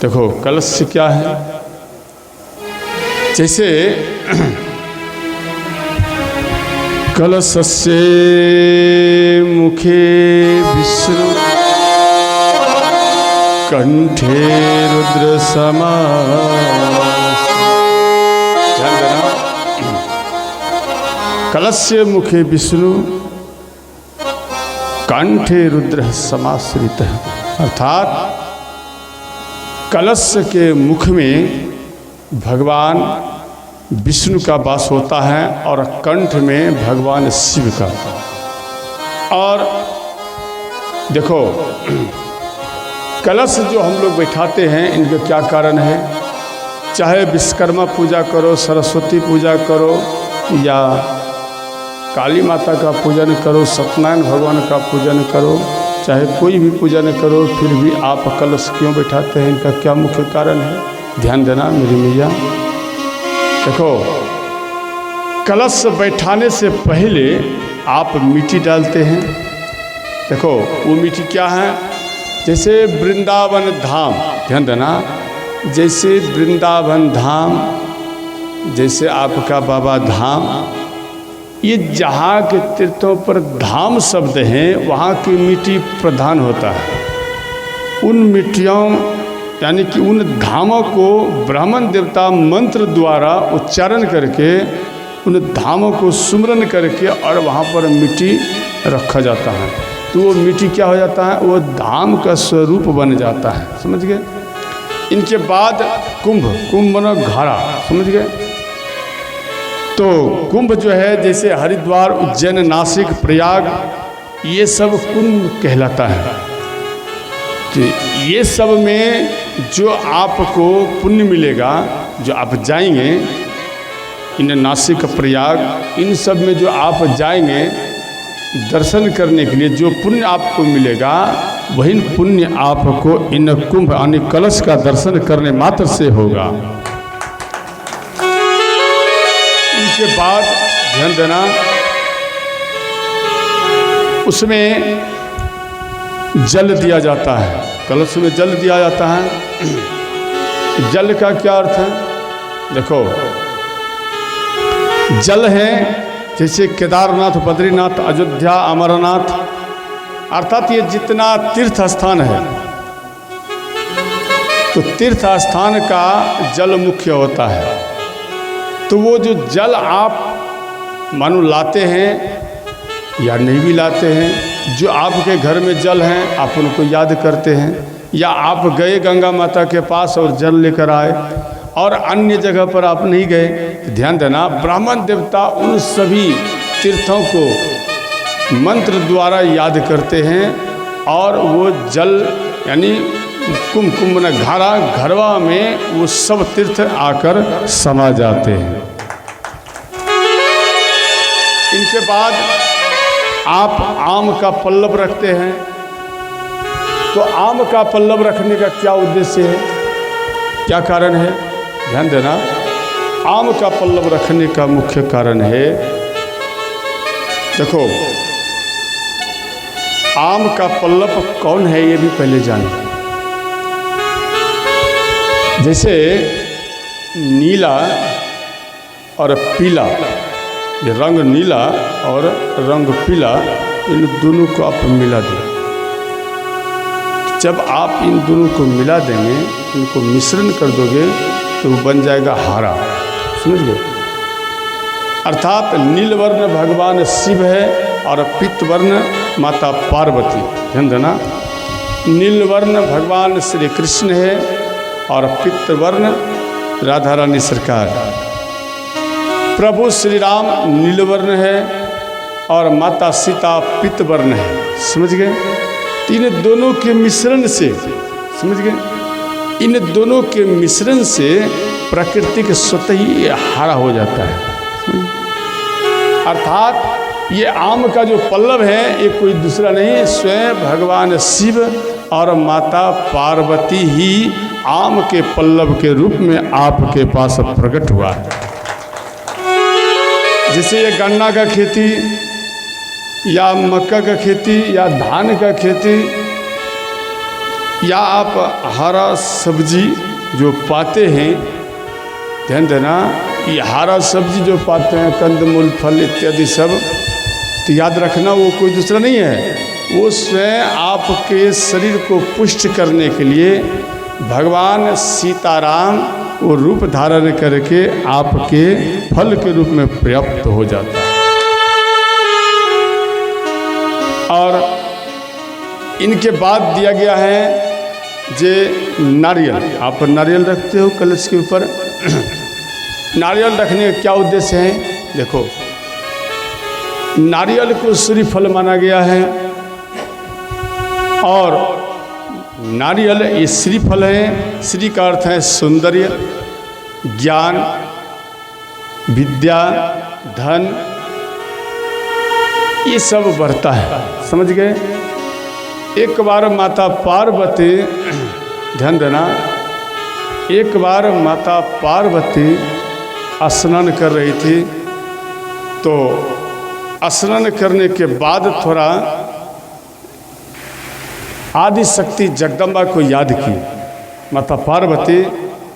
देखो कलश क्या है, जैसे कलशस्य मुखे विष्णु कंठे रुद्र समा। ध्यान देना, कलशस्य मुखे विष्णु कंठे रुद्र समाश्रित, अर्थात कलश के मुख में भगवान विष्णु का वास होता है और कंठ में भगवान शिव का। और देखो कलश जो हम लोग बैठाते हैं इनका क्या कारण है, चाहे विश्वकर्मा पूजा करो, सरस्वती पूजा करो, या काली माता का पूजन करो, सत्यनारायण भगवान का पूजन करो, चाहे कोई भी पूजन करो, फिर भी आप कलश क्यों बैठाते हैं, इनका क्या मुख्य कारण है। ध्यान देना मेरी मैया। देखो कलश बैठाने से पहले आप मिट्टी डालते हैं। देखो वो मिट्टी क्या है, जैसे वृंदावन धाम, ध्यान देना, जैसे वृंदावन धाम, जैसे आपका बाबा धाम, ये जहाँ के तीर्थों पर धाम शब्द हैं वहाँ की मिट्टी प्रधान होता है। उन मिट्टियों यानी कि उन धामों को ब्राह्मण देवता मंत्र द्वारा उच्चारण करके उन धामों को सुमरन करके और वहाँ पर मिट्टी रखा जाता है, तो वो मिट्टी क्या हो जाता है, वो धाम का स्वरूप बन जाता है। समझ गए। इनके बाद कुंभ, कुंभ माना घड़ा, समझ गए। तो कुंभ जो है जैसे हरिद्वार, उज्जैन, नासिक, प्रयाग, ये सब कुंभ कहलाता है। तो ये सब में जो आपको पुण्य मिलेगा, जो आप जाएंगे इन नासिक, प्रयाग, इन सब में जो आप जाएंगे दर्शन करने के लिए, जो पुण्य आपको मिलेगा वही पुण्य आपको इन कुंभ यानी कलश का दर्शन करने मात्र से होगा। इनके बाद ध्यान देना, उसमें जल दिया जाता है, कलश में जल दिया जाता है। जल का क्या अर्थ है, देखो जल है जैसे केदारनाथ, बद्रीनाथ, अयोध्या, अमरनाथ, अर्थात ये जितना तीर्थ स्थान है तो तीर्थ स्थान का जल मुख्य होता है। तो वो जो जल आप मानो लाते हैं या नहीं भी लाते हैं, जो आपके घर में जल हैं आप उनको याद करते हैं, या आप गए गंगा माता के पास और जल लेकर आए और अन्य जगह पर आप नहीं गए, तो ध्यान देना ब्राह्मण देवता उन सभी तीर्थों को मंत्र द्वारा याद करते हैं और वो जल यानी कुंभ न घड़ा, घरवा में वो सब तीर्थ आकर समा जाते हैं। इनके बाद आप आम का पल्लव रखते हैं। तो आम का पल्लव रखने का क्या उद्देश्य है, क्या कारण है, ध्यान देना। आम का पल्लव रखने का मुख्य कारण है, देखो आम का पल्लव कौन है ये भी पहले जानिए। जैसे नीला और पीला, ये रंग नीला और रंग पीला, इन दोनों को आप मिला दें। जब आप इन दोनों को मिला देंगे, इनको मिश्रण कर दोगे तो वो बन जाएगा हरा, समझ गए। अर्थात नीलवर्ण भगवान शिव है और पीतवर्ण माता पार्वती, ध्यान देना। नीलवर्ण भगवान श्री कृष्ण है और पीतवर्ण राधा रानी सरकार। प्रभु श्री राम नीलवर्ण है और माता सीता पीतवर्ण है, समझ गए। इन दोनों के मिश्रण से, समझ गए, इन दोनों के मिश्रण से प्राकृतिक स्वतः ही हरा हो जाता है। अर्थात ये आम का जो पल्लव है ये कोई दूसरा नहीं, स्वयं भगवान शिव और माता पार्वती ही आम के पल्लव के रूप में आपके पास प्रकट हुआ है। जैसे ये गन्ना का खेती या मक्का का खेती या धान का खेती, या आप हरा सब्जी जो पाते हैं, ध्यान देना, ये हरा सब्जी जो पाते हैं, कंदमूल, फल इत्यादि सब, तो याद रखना वो कोई दूसरा नहीं है, वो स्वयं आपके शरीर को पुष्ट करने के लिए भगवान सीताराम वो रूप धारण करके आपके फल के रूप में पर्याप्त हो जाता है। और इनके बाद दिया गया है जे नारियल। आप नारियल रखते हो कलश के ऊपर। नारियल रखने का क्या उद्देश्य है? देखो, नारियल को श्री फल माना गया है और नारियल ये श्री फल है। श्री का अर्थ है सौंदर्य, ज्ञान, विद्या, धन, ये सब बढ़ता है। समझ गए? एक बार माता पार्वती, ध्यान देना, एक बार माता पार्वती स्नान कर रही थी, तो स्नान करने के बाद थोड़ा आदि शक्ति जगदम्बा को याद की। माता पार्वती